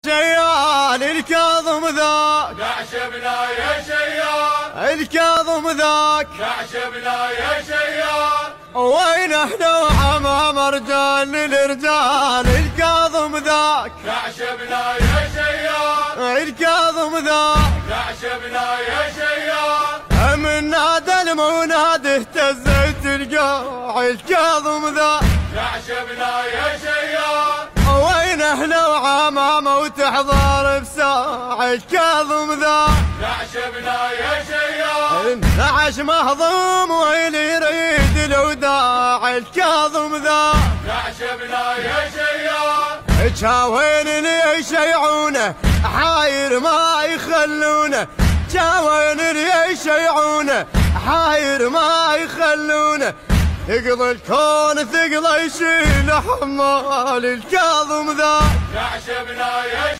شيال الكاظم ذاك نعشبنا يا شيال الكاظم ذاك نعشبنا يا شيال وين احنا وحمام رجال للرجال الكاظم ذاك نعشبنا يا شيال الكاظم ذاك نعشبنا يا شيال من نادى المناد اهتزت القاع الكاظم ذاك نعشبنا يا شيال وين احنا وحمامه وتحضر بساع الكاظم ذاك نعشبنا يا شيال انتعش مهضوم وين يريد الوداع الكاظم ذاك نعشبنا يا شيال جاوين اللي يشيعونه حاير ما يخلونه جاوين اللي يشيعونه حاير ما يخلونه يقضي الكون ثقله يشيل حمال الكاظم ذاك نعشبنا يا